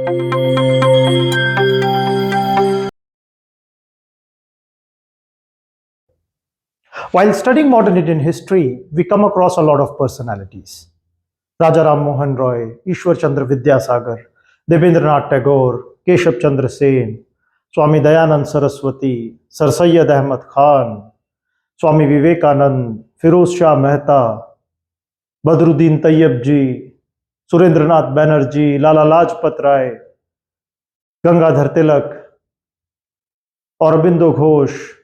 While studying modern Indian history, we come across a lot of personalities. Raja Ram Mohan Roy, Ishwar Chandra Vidyasagar, Debendranath Tagore, Keshav Chandra Sen, Swami Dayanand Saraswati, Sir Syed Ahmad Khan, Swami Vivekanand, Firoz Shah Mehta, Badruddin Tayyib ji, Surendranath Banerjee, Lala Lajpat Rai, Gangadhar Tilak, Aurobindo Ghosh,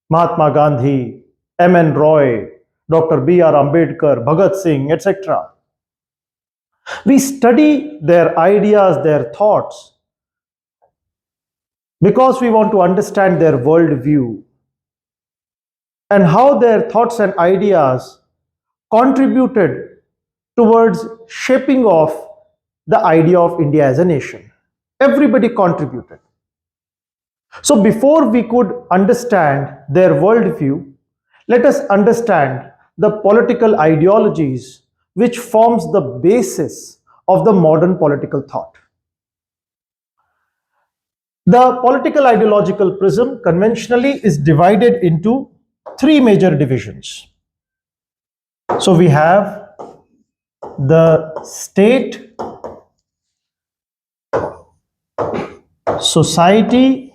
Mahatma Gandhi, M.N. Roy, Dr. B.R. Ambedkar, Bhagat Singh, etc. We study their ideas, their thoughts, because we want to understand their worldview and how their thoughts and ideas contributed towards shaping of the idea of India as a nation. Everybody contributed. So before we could understand their worldview, let us understand the political ideologies which forms the basis of the modern political thought. The political ideological prism conventionally is divided into three major divisions. So we have the state, society,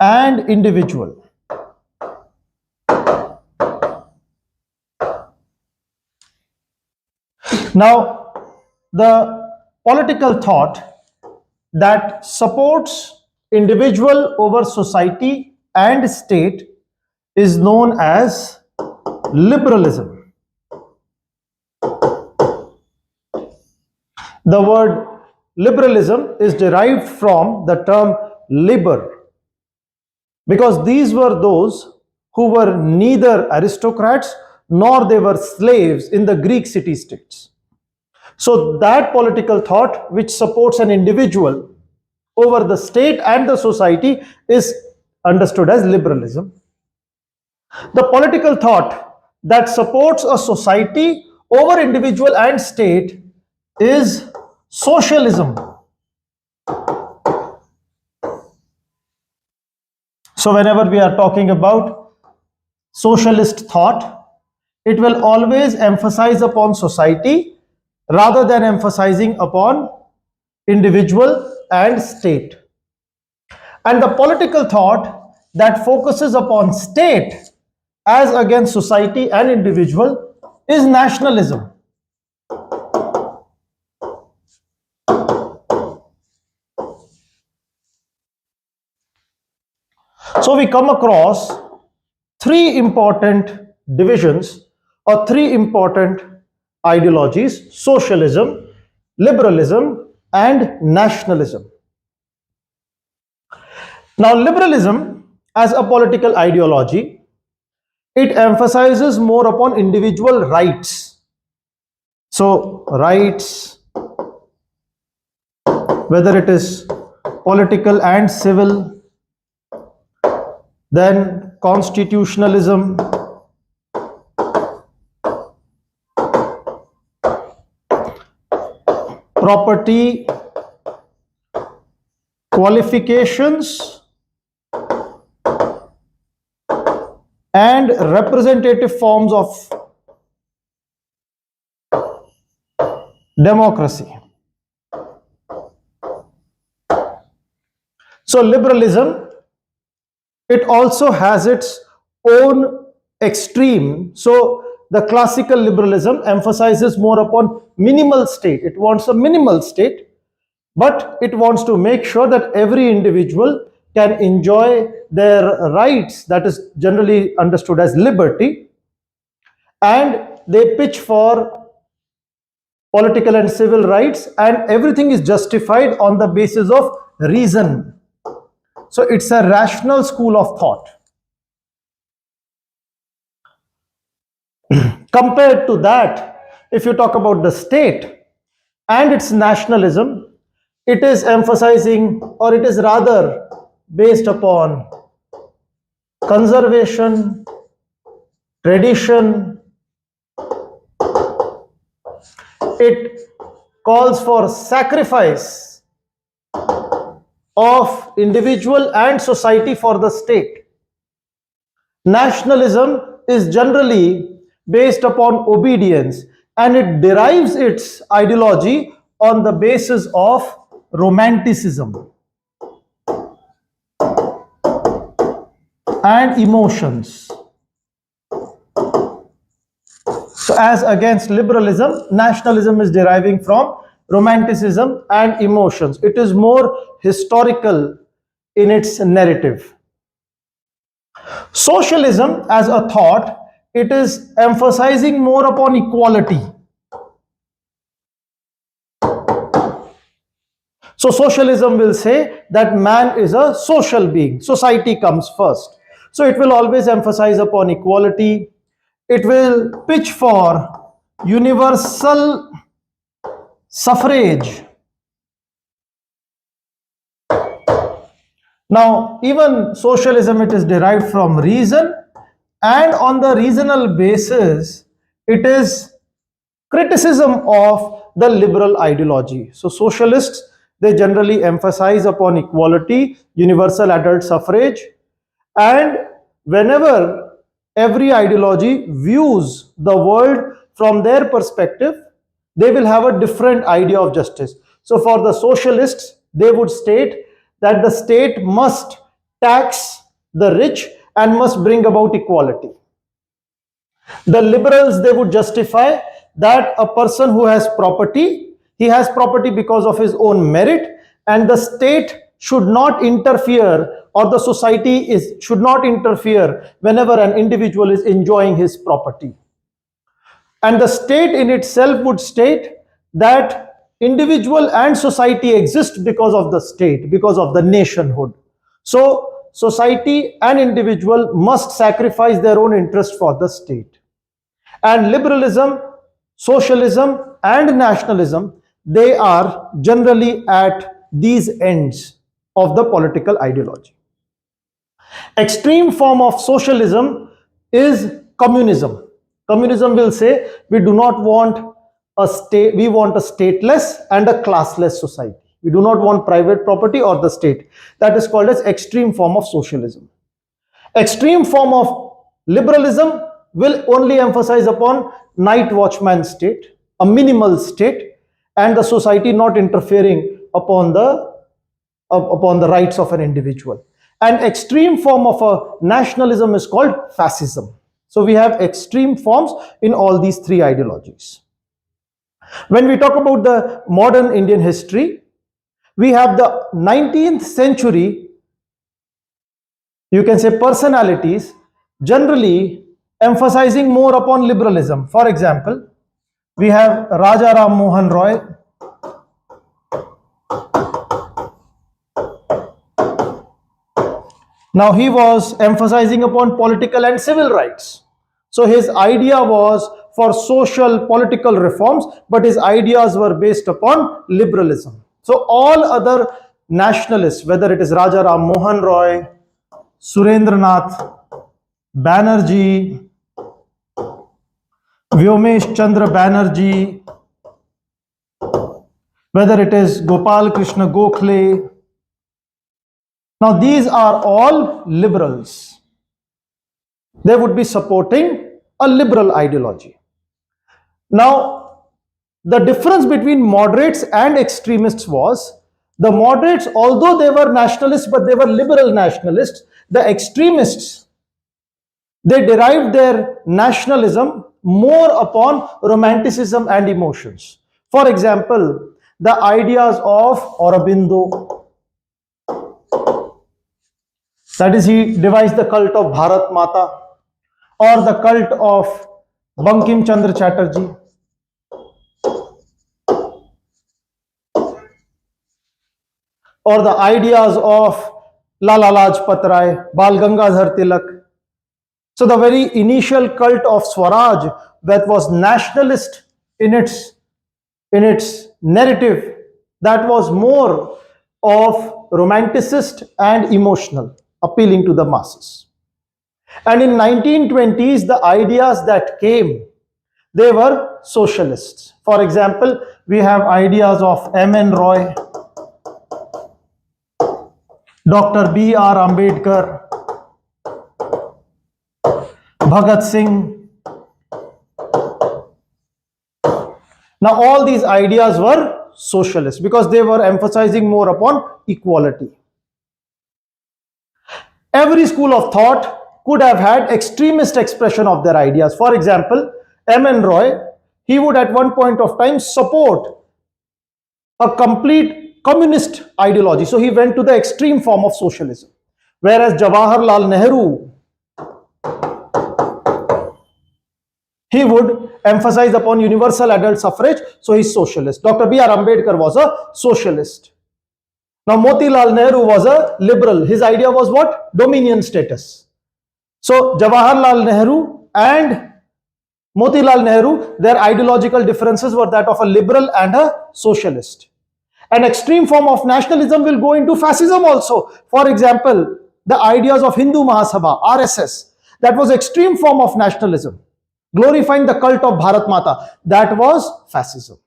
and individual. Now, the political thought that supports individual over society and state is known as liberalism. The word liberalism is derived from the term liber, because these were those who were neither aristocrats nor they were slaves in the Greek city-states. So that political thought which supports an individual over the state and the society is understood as liberalism. The political thought that supports a society over individual and state is socialism. So whenever we are talking about socialist thought, it will always emphasize upon society rather than emphasizing upon individual and state. And the political thought that focuses upon state as against society and individual is nationalism. So we come across three important divisions or three important ideologies: socialism, liberalism, and nationalism. Now, liberalism as a political ideology, it emphasizes more upon individual rights. So, rights, whether it is political and civil, then constitutionalism, property, qualifications, and representative forms of democracy. So liberalism, it also has its own extreme. So the classical liberalism emphasizes more upon minimal state. It wants a minimal state, but it wants to make sure that every individual can enjoy their rights, that is generally understood as liberty, and they pitch for political and civil rights, and everything is justified on the basis of reason. So it's a rational school of thought. Compared to that, if you talk about the state and its nationalism, it is emphasizing, or it is rather based upon conservation, tradition. It calls for sacrifice of individual and society for the state. Nationalism is generally based upon obedience, and it derives its ideology on the basis of romanticism and emotions. So, as against liberalism, nationalism is deriving from romanticism and emotions. It is more historical in its narrative. Socialism as a thought, it is emphasizing more upon equality. So socialism will say that man is a social being. Society comes first. So it will always emphasize upon equality. It will pitch for universal suffrage. Now, even socialism, it is derived from reason, and on the reasonal basis, it is criticism of the liberal ideology. So socialists, they generally emphasize upon equality, universal adult suffrage, and whenever every ideology views the world from their perspective, they will have a different idea of justice. So for the socialists, they would state that the state must tax the rich and must bring about equality. The liberals, they would justify that a person who has property, he has property because of his own merit, and the state should not interfere, or the society should not interfere whenever an individual is enjoying his property. And the state in itself would state that individual and society exist because of the state, because of the nationhood. So society and individual must sacrifice their own interest for the state. And liberalism, socialism, and nationalism, they are generally at these ends of the political ideology. Extreme form of socialism is communism. Communism will say we do not want a state, we want a stateless and a classless society. We do not want private property or the state. That is called as extreme form of socialism. Extreme form of liberalism will only emphasize upon night watchman state, a minimal state, and the society not interfering upon the rights of an individual. An extreme form of a nationalism is called fascism. So we have extreme forms in all these three ideologies. When we talk about the modern Indian history, we have the 19th century, you can say, personalities generally emphasizing more upon liberalism. For example, we have Raja Ram Mohan Roy. Now he was emphasizing upon political and civil rights. So his idea was for social political reforms, but his ideas were based upon liberalism. So all other nationalists, whether it is Raja Ram Mohan Roy, Surendranath Banerjee, Vyomesh Chandra Banerjee, whether it is Gopal Krishna Gokhale, now these are all liberals. They would be supporting a liberal ideology. Now, the difference between moderates and extremists was the moderates, although they were nationalists, but they were liberal nationalists. The extremists, they derived their nationalism more upon romanticism and emotions. For example, the ideas of Aurobindo, that is, he devised the cult of Bharat Mata, or the cult of Bankim Chandra Chatterjee, or the ideas of Lala Lajpat Rai, Bal Gangadhar Tilak. So the very initial cult of Swaraj, that was nationalist in its narrative, that was more of romanticist and emotional, appealing to the masses. And in 1920s, the ideas that came, they were socialists. For example, we have ideas of M.N. Roy, Dr. B.R. Ambedkar, Bhagat Singh. Now all these ideas were socialist because they were emphasizing more upon equality. Every school of thought could have had extremist expression of their ideas. For example, M.N. Roy, he would at one point of time support a complete communist ideology. So he went to the extreme form of socialism. Whereas Jawaharlal Nehru, he would emphasize upon universal adult suffrage, so he's socialist. Dr. B.R. Ambedkar was a socialist. Now Motilal Nehru was a liberal. His idea was what? Dominion status. So Jawaharlal Nehru and Motilal Nehru, their ideological differences were that of a liberal and a socialist. An extreme form of nationalism will go into fascism also. For example, the ideas of Hindu Mahasabha, RSS, that was extreme form of nationalism. Glorifying the cult of Bharat Mata, that was fascism.